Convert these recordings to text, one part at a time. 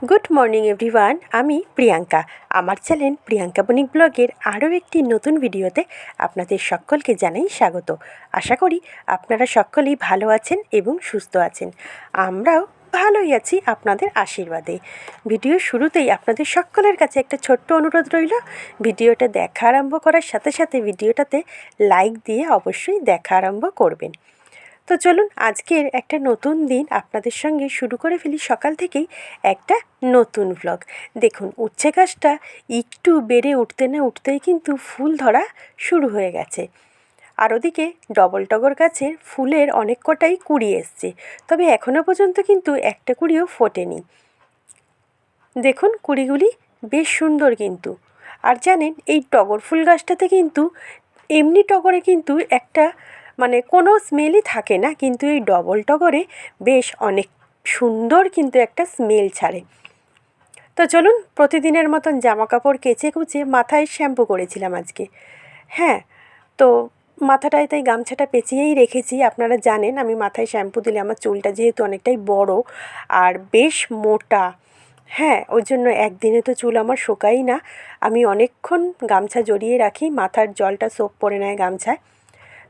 Good morning everyone, আমি প্রিয়াঙ্কা। আমার channel Priyanka বণিক ব্লগের আরও একটি নতুন ভিডিওতে আপনাদের সকলকে জানাই স্বাগত। আশা করি আপনারা সকলেই ভালো আছেন এবং সুস্থ আছেন। আমরাও ভালোই আছি আপনাদের আশীর্বাদে। ভিডিওর শুরুতেই আপনাদের সকলের কাছে একটা ছোট্ট অনুরোধ রইল, ভিডিওটা দেখা আরম্ভ করার সাথে সাথে ভিডিওটাতে লাইক দিয়ে অবশ্যই দেখা আরম্ভ করবেন। তো চলুন আজকের একটা নতুন দিন আপনাদের সঙ্গে শুরু করে ফেলি। সকাল থেকেই একটা নতুন ব্লগ। দেখুন, উচ্ছে গাছটা একটু বেড়ে উঠতে না উঠতেই কিন্তু ফুল ধরা শুরু হয়ে গেছে। আর ওদিকে ডবল টগর গাছের ফুলের অনেক কটাই কুড়ি এসছে, তবে এখনও পর্যন্ত কিন্তু একটা কুড়িও ফোটেনি। দেখুন কুড়িগুলি বেশ সুন্দর কিন্তু। আর জানেন, এই টগর ফুল গাছটাতে কিন্তু এমনি টগরে কিন্তু একটা কোনো স্মেলই থাকে না, কিন্তু এই ডবল টগরে বেশ অনেক সুন্দর কিন্তু একটা স্মেল ছাড়ে। তো চলুন, প্রতিদিনের মতন জামা কাপড় কেচে কুচে মাথায় শ্যাম্পু করেছিলাম আজকে। হ্যাঁ, তো মাথাটায় তাই গামছাটা পেঁচিয়েই রেখেছি। আপনারা জানেন আমি মাথায় শ্যাম্পু দিলে আমার চুলটা যেহেতু অনেকটাই বড় আর বেশ মোটা, হ্যাঁ, ওই জন্য একদিনে তো চুল আমার শোকাই না। আমি অনেকক্ষণ গামছা জড়িয়ে রাখি, মাথার জলটা সোপ পড়ে নেয় গামছায়।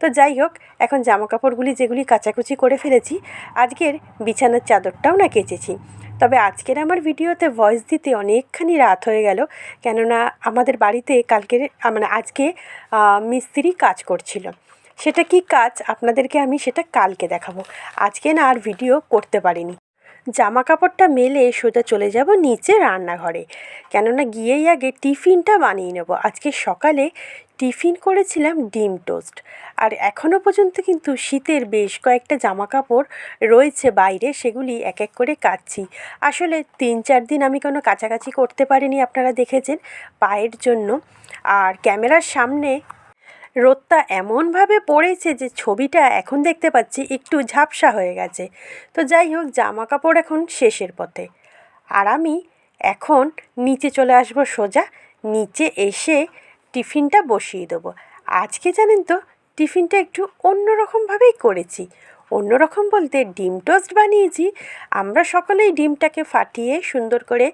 তো যাই হোক, এখন জামাকাপড়গুলি যেগুলি কাচাকুচি করে ফেলেছি, আজকের বিছানার চাদরটাও না কেচেছি। তবে আজকের আমার ভিডিওতে ভয়েস দিতে অনেকখানি রাত হয়ে গেল, কেননা আমাদের বাড়িতে আজকে মিস্ত্রি কাজ করছিল। সেটা কি কাজ আপনাদেরকে আমি সেটা কালকে দেখাবো। আজকে না আর ভিডিও করতে পারিনি। জামা কাপড়টা মেলে সোজা চলে যাব নিচে রান্নাঘরে, কেননা গিয়েই আগে টিফিনটা বানিয়ে নেব। আজকে সকালে টিফিন করেছিলাম ডিম টোস্ট। আর এখনও পর্যন্ত কিন্তু শীতের বেশ কয়েকটা জামা কাপড় রয়েছে বাইরে, সেগুলি এক এক করে কাচ্ছি। আসলে 3-4 দিন আমি কোনো কাচাকাচি করতে পারিনি, আপনারা দেখেছেন, পায়ের জন্য। আর ক্যামেরার সামনে রোদটা এমনভাবে পড়েছে যে ছবিটা এখন দেখতে পাচ্ছি একটু ঝাপসা হয়ে গেছে। তো যাই হোক, জামা কাপড় এখন শেষের পথে। আর আমি এখন নিচে চলে আসবো সোজা। নিচে এসে টিফিনটা বসিয়ে দেবো। আজকে জানেন তো, টিফিনটা একটু অন্যরকমভাবেই করেছি। অন্যরকম বলতে ডিম টোস্ট বানিয়েছি। আমরা সকলেই ডিমটাকে ফাটিয়ে সুন্দর করে,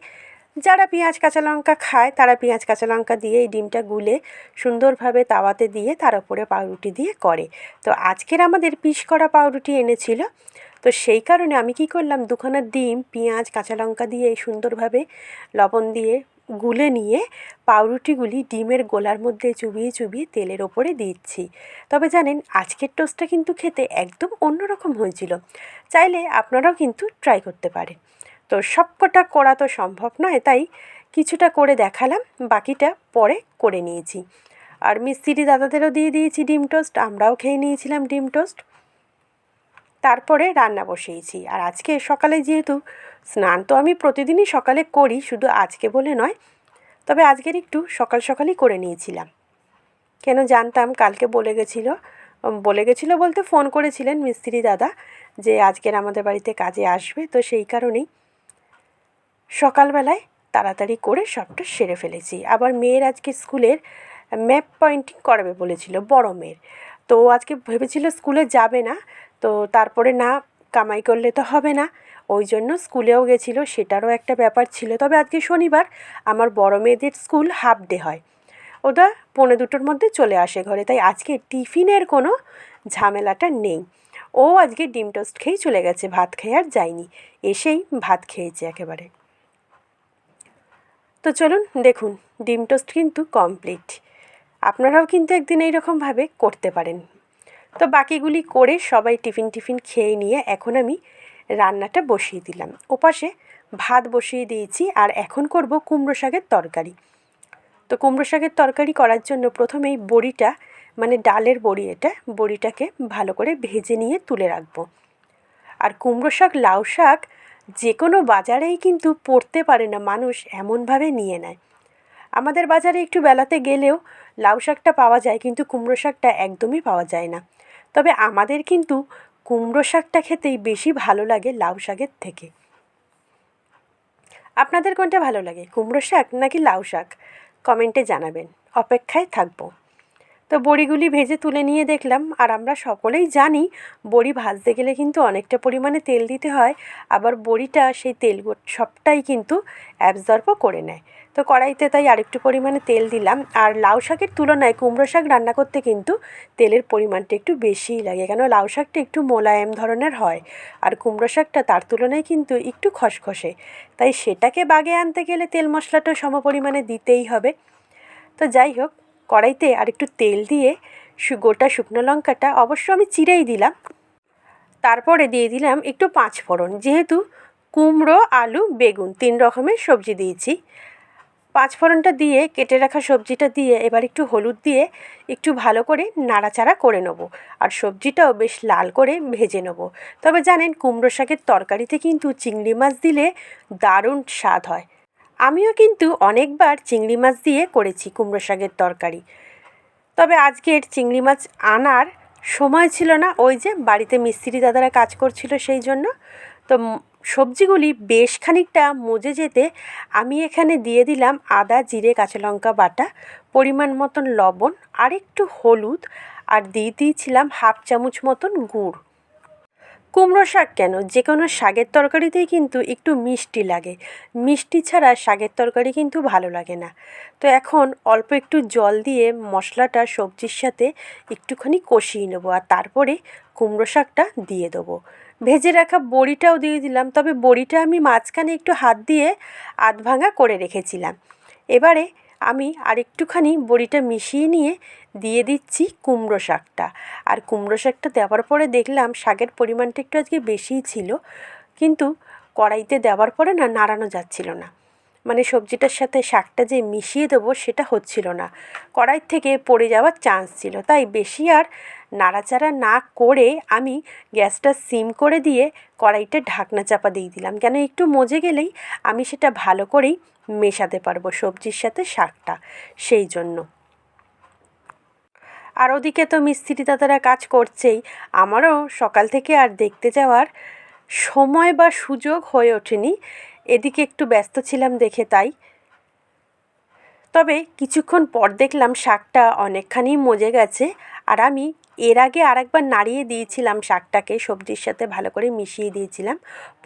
যারা পেঁয়াজ কাঁচা লঙ্কা খায় তারা পেঁয়াজ কাঁচা লঙ্কা দিয়ে এই ডিমটা গুলে সুন্দরভাবে তাওয়াতে দিয়ে তার উপরে পাউরুটি দিয়ে করে। তো আজকের আমাদের পিস করা পাউরুটি এনেছিল। তো সেই কারণে আমি কি করলাম, দুখানা ডিম পেঁয়াজ কাঁচা লঙ্কা দিয়ে সুন্দরভাবে লবণ দিয়ে গুলে নিয়ে পাউরুটিগুলি ডিমের গোলার মধ্যে চুবিয়ে চুবিয়ে তেলের ওপরে দিচ্ছি। তবে জানেন, আজকের টোস্টটা কিন্তু খেতে একদম অন্যরকম হয়েছিল। চাইলে আপনারাও কিন্তু ট্রাই করতে পারেন। তো সবকটা করা তো সম্ভব নয়, তাই কিছুটা করে দেখালাম, বাকিটা পরে করে নিয়েছি। আর মিস্ত্রি দাদাদেরও দিয়ে দিয়েছি ডিম টোস্ট, আমরাও খেয়ে নিয়েছিলাম ডিম টোস্ট। তারপরে রান্না বসিয়েছি। আর আজকে সকালে যেহেতু স্নান তো আমি প্রতিদিনই সকালে করি, শুধু আজকে বলে নয়, তবে আজকের একটু সকাল সকালই করে নিয়েছিলাম। কেন জানতাম কালকে বলে গেছিলো বলতে ফোন করেছিলেন মিস্ত্রি দাদা যে আজকের আমাদের বাড়িতে কাজে আসবে। তো সেই কারণেই সকালবেলায় তাড়াতাড়ি করে সবটা সেরে ফেলেছি। আবার মেয়ের আজকে স্কুলের ম্যাপ পয়েন্টিং করাবে বলেছিল, বড় মেয়ের। তো আজকে ভেবেছিল স্কুলে যাবে না, তো তারপরে না কামাই করলে তো হবে না, ওই জন্য স্কুলেও গেছিলো, সেটারও একটা ব্যাপার ছিল। তবে আজকে শনিবার, আমার বড় মেয়েদের স্কুল হাফ ডে হয়, ওটা 1:45-2-র মধ্যে চলে আসে ঘরে, তাই আজকে টিফিনের কোনো ঝামেলাটা নেই। ও আজকে ডিম টোস্ট খেয়েই চলে গেছে, ভাত খেয়ে আর যায়নি, এসেই ভাত খেয়েছে একেবারে। তো চলুন দেখুন, ডিম টোস্ট কিন্তু কমপ্লিট। আপনারাও কিন্তু একদিন এইরকমভাবে করতে পারেন। তো বাকিগুলি করে সবাই টিফিন খেয়ে নিয়ে এখন আমি রান্নাটা বসিয়ে দিলাম। ওপাশে ভাত বসিয়ে দিয়েছি, আর এখন করব কুমড়ো শাকের তরকারি। তো কুমড়ো শাকের তরকারি করার জন্য প্রথমেই বড়িটা, ডালের বড়ি, বড়িটাকে ভালো করে ভেজে নিয়ে তুলে রাখবো। আর কুমড়ো শাক, লাউ শাক যে কোনো বাজারেই কিন্তু পড়তে পারে না, মানুষ এমনভাবে নিয়ে নেয়। আমাদের বাজারে একটু বেলাতে গেলেও লাউ শাকটা পাওয়া যায়, কিন্তু কুমড়ো শাকটা একদমই পাওয়া যায় না। তবে আমাদের কিন্তু কুমড়ো শাকটা খেতেই বেশি ভালো লাগে লাউ শাকের থেকে। আপনাদের কোনটা ভালো লাগে, কুমড়ো শাক নাকি লাউ শাক? কমেন্টে জানাবেন, অপেক্ষায় থাকবো। তো বড়িগুলি ভেজে তুলে নিয়ে দেখলাম, আর আমরা সকলেই জানি বড়ি ভাজতে গেলে কিন্তু অনেকটা পরিমাণে তেল দিতে হয়, আবার বড়িটা সেই তেল সবটাই কিন্তু অ্যাবজর্বও করে নেয়। তো কড়াইতে তাই আরেকটু পরিমাণে তেল দিলাম। আর লাউ শাকের তুলনায় কুমড়ো শাক রান্না করতে কিন্তু তেলের পরিমাণটা একটু বেশিই লাগে, কেন লাউ শাকটা একটু মোলায়েম ধরনের হয়, আর কুমড়ো শাকটা তার তুলনায় কিন্তু একটু খসখসে, তাই সেটাকে বাগে আনতে গেলে তেল মশলাটা সমপরিমাণে দিতেই হবে। তো যাই হোক, কড়াইতে আরেকটু তেল দিয়ে গোটা শুকনো লঙ্কাটা অবশ্য আমি চিরেই দিলাম, তারপরে দিয়ে দিলাম একটু পাঁচফোড়ন। যেহেতু কুমড়ো, আলু, বেগুন 3 রকমের সবজি দিয়েছি, পাঁচফোড়নটা দিয়ে কেটে রাখা সবজিটা দিয়ে এবার একটু হলুদ দিয়ে একটু ভালো করে নাড়াচাড়া করে নেবো, আর সবজিটাও বেশ লাল করে ভেজে নেবো। তবে জানেন, কুমড়ো শাকের তরকারিতে কিন্তু চিংড়ি মাছ দিলে দারুণ স্বাদ হয়। আমিও কিন্তু অনেকবার চিংড়ি মাছ দিয়ে করেছি কুমড়ো শাকের তরকারি, তবে আজকের চিংড়ি মাছ আনার সময় ছিল না, ওই যে বাড়িতে মিস্ত্রি দাদারা কাজ করছিল সেই জন্য। তো সবজিগুলি বেশ খানিকটা মজে যেতে আমি এখানে দিয়ে দিলাম আদা, জিরে, কাঁচা লঙ্কা বাটা, পরিমাণ মতন লবণ, আর একটু হলুদ, আর দিয়ে দিয়েছিলাম 1/2 চামচ মতন গুড়। কুমড়ো শাক কেন, যে কোনো শাকের তরকারিতেই কিন্তু একটু মিষ্টি লাগে, মিষ্টি ছাড়া শাকের তরকারি কিন্তু ভালো লাগে না। তো এখন অল্প একটু জল দিয়ে মশলাটা সবজির সাথে একটুখানি কষিয়ে নেবো, আর তারপরে কুমড়ো শাকটা দিয়ে দেবো। ভেজে রাখা বড়িটাও দিয়ে দিলাম, তবে বড়িটা আমি মাঝখানে একটু হাত দিয়ে আধ ভাঙা করে রেখেছিলাম। এবারে আমি আরেকটুখানি বড়িটা মিশিয়ে নিয়ে দিয়ে দিচ্ছি কুমড়ো শাকটা। আর কুমড়ো শাকটা দেওয়ার পরে দেখলাম শাকের পরিমাণটা একটু আজকে বেশিই ছিল, কিন্তু কড়াইতে দেওয়ার পরে না নাড়ানো যাচ্ছিল না, মানে সবজিটার সাথে শাকটা যে মিশিয়ে দেবো সেটা হচ্ছিল না, কড়াই থেকে পড়ে যাওয়ার চান্স ছিল। তাই বেশি আর নাড়াচাড়া না করে আমি গ্যাসটা সিম করে দিয়ে কড়াইটা ঢাকনা চাপা দিয়ে দিলাম, কেন একটু মজে গেলেই আমি সেটা ভালো করেই মেশাতে পারবো সবজির সাথে শাকটা, সেই জন্য। আর ওদিকে তো মিস্ত্রি দাদারা কাজ করছেই, আমারও সকাল থেকে আর দেখতে যাওয়ার সময় বা সুযোগ হয়ে ওঠেনি, এদিকে একটু ব্যস্ত ছিলাম দেখে তাই। তবে কিছুক্ষণ পর দেখলাম শাকটা অনেকখানি মজে গেছে, আর আমি এর আগে আরেকবার নাড়িয়ে দিয়েছিলাম শাকটাকে, সবজির সাথে ভালো করে মিশিয়ে দিয়েছিলাম,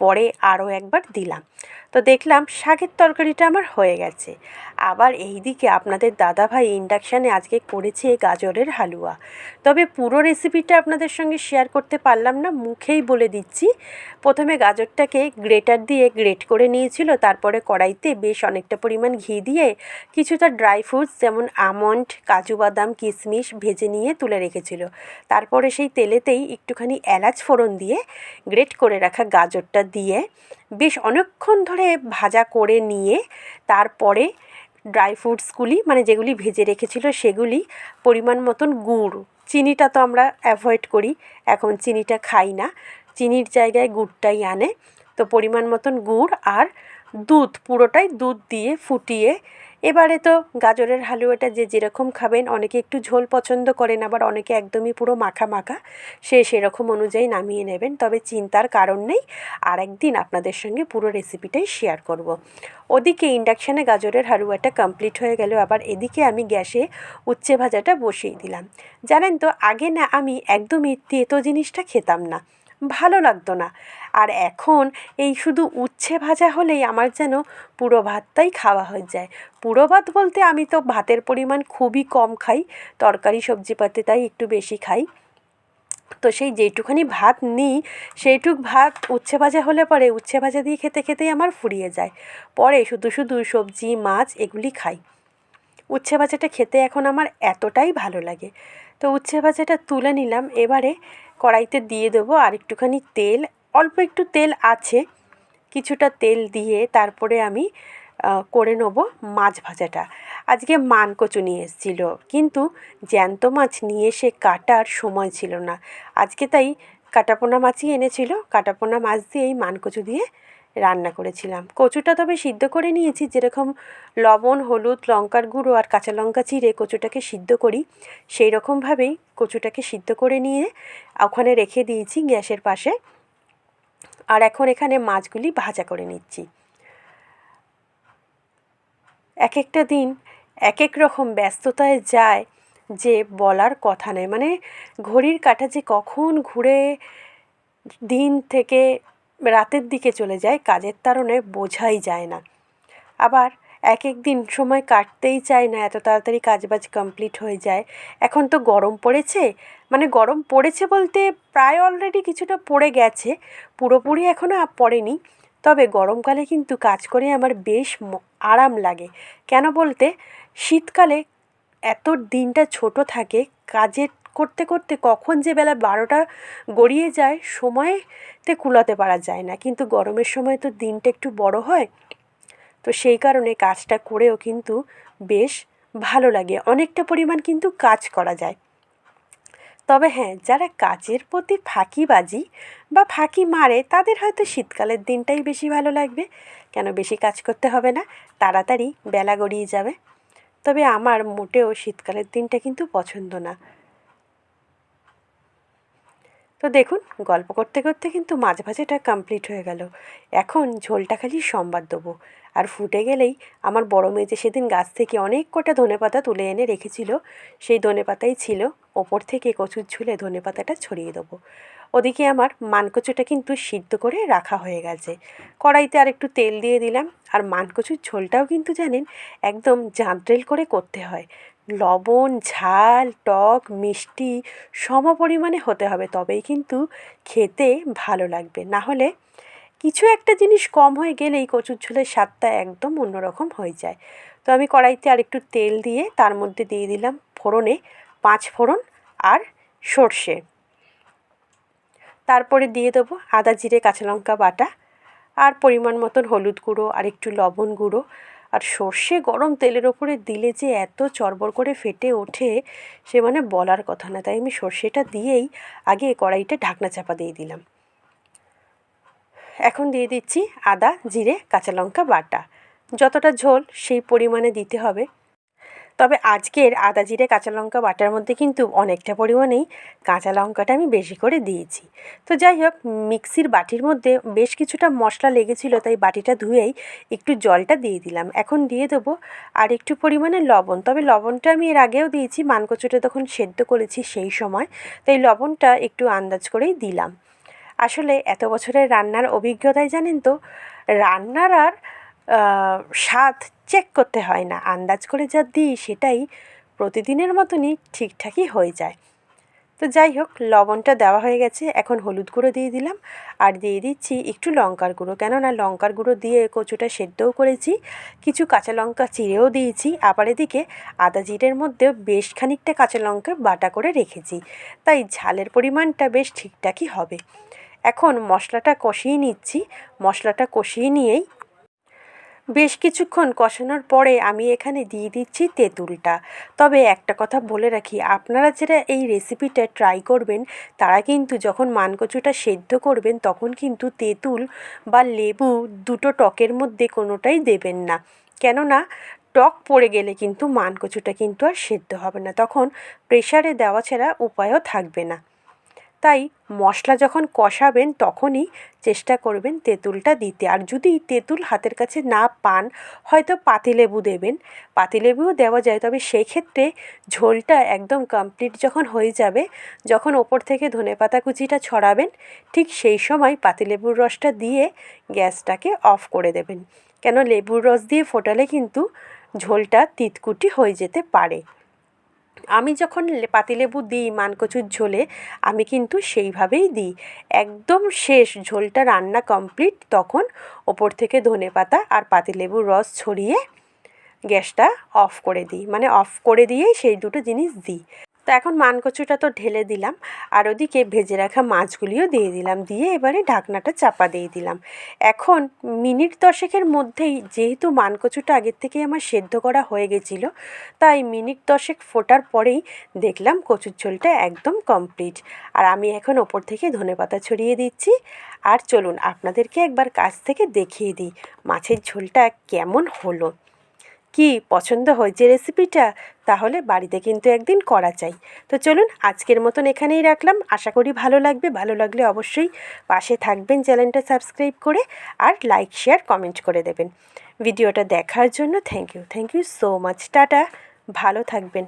পরে আরও একবার দিলাম। তো দেখলাম শাকের তরকারিটা আমার হয়ে গেছে। আবার এই দিকে আপনাদের দাদাভাই ইন্ডাকশানে আজকে করেছে গাজরের হালুয়া, তবে পুরো রেসিপিটা আপনাদের সঙ্গে শেয়ার করতে পারলাম না, মুখেই বলে দিচ্ছি। প্রথমে গাজরটাকে গ্রেটার দিয়ে গ্রেট করে নিয়েছিল, তারপরে কড়াইতে বেশ অনেকটা পরিমাণ ঘি দিয়ে কিছুটা ড্রাই ফ্রুটস যেমন আমন্ড, কাজু বাদাম, কিশমিশ ভেজে নিয়ে তুলে রেখেছিল, তারপরে সেই তেলেতেই একটুখানি এলাচ ফোড়ন দিয়ে গ্রেট করে রাখা গাজরটা দিয়ে বেশ অনেকক্ষণ ধরে ভাজা করে নিয়ে তারপরে ড্রাই ফ্রুটসগুলি, মানে যেগুলি ভেজে রেখেছিল সেগুলি, পরিমাণ মতন গুড়, চিনিটা তো আমরা অ্যাভয়েড করি, এখন চিনিটা খাই না, চিনির জায়গায় গুড়টাই আনে। তো পরিমাণ মতন গুড় আর দুধ, পুরোটাই দুধ দিয়ে ফুটিয়ে, এবারে তো গাজরের হালুয়াটা যে যেরকম খাবেন, অনেকে একটু ঝোল পছন্দ করেন, আবার অনেকে একদমই পুরো মাখা মাখা, সেরকম অনুযায়ী নামিয়ে নেবেন। তবে চিন্তার কারণ নেই, আর একদিন আপনাদের সঙ্গে পুরো রেসিপিটাই শেয়ার করব। ওদিকে ইন্ডাকশানে গাজরের হালুয়াটা কমপ্লিট হয়ে গেল, আবার এদিকে আমি গ্যাসে উচ্ছে ভাজাটা বসিয়ে দিলাম। জানেন তো, আগে না আমি একদমই তেতো জিনিসটা খেতাম না, ভালো লাগতো না, আর এখন এই শুধু উচ্ছে ভাজা হলেই আমার যেন পুরো ভাতটাই খাওয়া হয়ে যায়। পুরো ভাত বলতে আমি তো ভাতের পরিমাণ খুবই কম খাই, তরকারি সবজিপাতি তাই একটু বেশি খাই। তো সেই যেটুখানি ভাত নিই সেইটুক ভাত উচ্ছে ভাজা হলে পরে উচ্ছে ভাজা দিয়ে খেতে খেতেই আমার ফুরিয়ে যায়, পরে শুধু শুধু সবজি মাছ এগুলি খাই। উচ্ছে ভাজাটা খেতে এখন আমার এতটাই ভালো লাগে। তো উচ্ছে ভাজাটা তুলে নিলাম, এবারে কড়াইতে দিয়ে দেবো আর একটুখানি তেল, অল্প একটু তেল আছে, কিছুটা তেল দিয়ে তারপরে আমি করে নেবো মাছ ভাজাটা। আজকে মানকচু নিয়ে এসেছিলো, কিন্তু জ্যান্ত মাছ নিয়ে এসে কাটার সময় ছিল না, আজকে তাই কাটাপোনা মাছই এনেছিল, কাটাপোনা মাছ দিয়েই মানকচু দিয়ে রান্না করেছিলাম। কচুটা তবে সিদ্ধ করে নিয়েছি, যেরকম লবণ, হলুদ, লঙ্কার গুঁড়ো আর কাঁচা লঙ্কা চিড়ে কচুটাকে সিদ্ধ করি, সেই রকমভাবেই কচুটাকে সিদ্ধ করে নিয়ে ওখানে রেখে দিয়েছি গ্যাসের পাশে। আর এখন এখানে মাছগুলি ভাজা করে নিচ্ছি। এক একটা দিন এক এক রকম ব্যস্ততায় যায়, যে বলার কথা নয়। মানে ঘড়ির কাঁটা যে কখন ঘুরে দিন থেকে রাতের দিকে চলে যায় কাজের তাড়নায় বোঝাই যায় না। আবার এক এক দিন সময় কাটতেই চায় না, এত তাড়াতাড়ি কাজবাজ কমপ্লিট হয়ে যায়। এখন তো গরম পড়েছে, মানে গরম পড়েছে বলতে প্রায় অলরেডি কিছুটা পড়ে গেছে, পুরোপুরি এখনও পড়েনি। তবে গরমকালে কিন্তু কাজ করে আমার বেশ আরাম লাগে। কেন বলতে শীতকালে এত দিনটা ছোট থাকে, কাজের করতে করতে কখন যে বেলা 12টা গড়িয়ে যায় সময়তে কুলাতে পারা যায় না। কিন্তু গরমের সময় তো দিনটা একটু বড় হয়, তো সেই কারণে কাজটা করেও কিন্তু বেশ ভালো লাগে, অনেকটা পরিমাণ কিন্তু কাজ করা যায়। তবে হ্যাঁ, যারা কাজের প্রতি ফাঁকিবাজি বা ফাঁকি মারে তাদের হয়তো শীতকালের দিনটাই বেশি ভালো লাগবে। কেন, বেশি কাজ করতে হবে না, তাড়াতাড়ি বেলা গড়িয়ে যাবে। তবে আমার মোটেও শীতকালের দিনটা কিন্তু পছন্দ না। তো দেখুন, গল্প করতে করতে কিন্তু মাছ ভাজাটা কমপ্লিট হয়ে গেল। এখন ঝোলটা খালি সম্বাদ দেবো। আর ফুটে গেলেই আমার বড় মেয়ে যে সেদিন গাছ থেকে অনেক কটা ধনেপাতা তুলে এনে রেখেছিল, সেই ধনেপাতাই ছিল, ওপর থেকে কচুর ঝোলে ধনেপাতাটা ছড়িয়ে দেবো। ওদিকে আমার মানকচুটা কিন্তু সিদ্ধ করে রাখা হয়ে গেছে। কড়াইতে আর একটু তেল দিয়ে দিলাম। আর মানকচুর ঝোলটাও কিন্তু জানেন একদম জাঁতরেল করে করতে হয়। লবণ, ঝাল, টক, মিষ্টি সমপরিমাণে হতে হবে, তবেই কিন্তু খেতে ভালো লাগবে। না হলে কিছু একটা জিনিস কম হয়ে গেলেই কচুর ঝোলের স্বাদটা একদম অন্যরকম হয়ে যায়। তো আমি কড়াইতে আর একটু তেল দিয়ে তার মধ্যে দিয়ে দিলাম ফোড়নে 5 ফোড়ন আর সর্ষে। তারপরে দিয়ে দেবো আদা, জিরে, কাঁচা লঙ্কা বাটা, আর পরিমাণ মতন হলুদ গুঁড়ো আর একটু লবণ গুঁড়ো। আর সর্ষে গরম তেলের ওপরে দিলে যে এত চড়বড় করে ফেটে ওঠে, সে মানে বলার কথা না। তাই আমি সর্ষেটা দিয়েই আগে কড়াইটা ঢাকনা চাপা দিয়ে দিলাম। এখন দিয়ে দিচ্ছি আদা, জিরে, কাঁচা লঙ্কা বাটা। যতটা ঝোল সেই পরিমাণে দিতে হবে। তবে আজকের আদা, জিরে, কাঁচা লঙ্কা বাটার মধ্যে কিন্তু অনেকটা পরিমাণেই কাঁচা লঙ্কাটা আমি বেশি করে দিয়েছি। তো যাই হোক, মিক্সির বাটির মধ্যে বেশ কিছুটা মশলা লেগেছিলো, তাই বাটিটা ধুয়েই একটু জলটা দিয়ে দিলাম। এখন দিয়ে দেবো আর একটু পরিমাণে লবণ। তবে লবণটা আমি এর আগেও দিয়েছি, মানকচুটা তখন সেদ্ধ করেছি সেই সময়, তাই লবণটা একটু আন্দাজ করেই দিলাম। আসলে এত বছরের রান্নার অভিজ্ঞতায় জানেন তো, রান্নার আর স্বাদ চেক করতে হয় না, আন্দাজ করে যা দিই সেটাই প্রতিদিনের মতনই ঠিকঠাকই হয়ে যায়। তো যাই হোক, লবণটা দেওয়া হয়ে গেছে। এখন হলুদ গুঁড়ো দিয়ে দিলাম আর দিয়ে দিচ্ছি একটু লঙ্কার গুঁড়ো, কেননা লঙ্কার গুঁড়ো দিয়ে কচুটা সেদ্ধও করেছি, কিছু কাঁচা লঙ্কা চিড়েও দিয়েছি। আবার এদিকে আদা জিরের মধ্যেও বেশ খানিকটা কাঁচা লঙ্কা বাটা করে রেখেছি, তাই ঝালের পরিমাণটা বেশ ঠিকঠাকই হবে। এখন মশলাটা কষিয়ে নিচ্ছি। মশলাটা কষিয়ে নিয়েই বেশ কিছুক্ষণ কষানোর পরে আমি এখানে দিয়ে দিচ্ছি তেঁতুলটা। তবে একটা কথা বলে রাখি, আপনারা যারা এই রেসিপিটা ট্রাই করবেন তারা কিন্তু যখন মানকচুটা সেদ্ধ করবেন তখন কিন্তু তেঁতুল বা লেবু দুটো টকের মধ্যে কোনোটাই দেবেন না। কেননা টক পড়ে গেলে কিন্তু মানকচুটা কিন্তু আর সেদ্ধ হবে না, তখন প্রেসারে দেওয়া ছাড়া উপায়ও থাকবে না। তাই মশলা যখন কষাবেন তখনই চেষ্টা করবেন তেঁতুলটা দিতে। আর যদি তেঁতুল হাতের কাছে না পান, হয়তো পাতিলেবু দেবেন, পাতিলেবুও দেওয়া যায়। তবে সেই ক্ষেত্রে ঝোলটা একদম কমপ্লিট যখন হয়ে যাবে, যখন ওপর থেকে ধনেপাতা কুচিটা ছড়াবেন, ঠিক সেই সময় পাতিলেবুর রসটা দিয়ে গ্যাসটাকে অফ করে দেবেন। কেন, লেবুর রস দিয়ে ফোটালে কিন্তু ঝোলটা তিতকুটি হয়ে যেতে পারে। আমি যখন পাতিলেবু দিই মানকচুর ঝোলে, আমি কিন্তু সেইভাবেই দিই। একদম শেষ ঝোলটা রান্না কমপ্লিট, তখন ওপর থেকে ধনেপাতা আর পাতিলেবুর রস ছড়িয়ে গ্যাসটা অফ করে দিই, মানে অফ করে দিয়েই সেই দুটো জিনিস দিই। তো এখন মানকচুটা তো ঢেলে দিলাম, আর ওদিকে ভেজে রাখা মাছগুলিও দিয়ে দিলাম, দিয়ে এবারে ঢাকনাটা চাপা দিয়ে দিলাম। এখন মিনিট 10-এর মধ্যেই, যেহেতু মানকচুটা আগের থেকেই আমার সেদ্ধ করা হয়ে গেছিলো, তাই মিনিট 10 ফোটার পরেই দেখলাম কচুর ঝোলটা একদম কমপ্লিট। আর আমি এখন ওপর থেকে ধনেপাতা ছড়িয়ে দিচ্ছি। আর চলুন আপনাদেরকে একবার কাছ থেকে দেখিয়ে দিই মাছের ঝোলটা কেমন হলো। কি পছন্দ হয়েছে রেসিপিটা? তাহলে বাড়িতে কিন্তু একদিন করা চাই। তো চলুন আজকের মতন এখানেই রাখলাম। আশা করি ভালো লাগবে। ভালো লাগলে অবশ্যই পাশে থাকবেন চ্যানেলটা সাবস্ক্রাইব করে, আর লাইক, শেয়ার, কমেন্ট করে দেবেন। ভিডিওটা দেখার জন্য thank you so much. Tata, ভালো থাকবেন।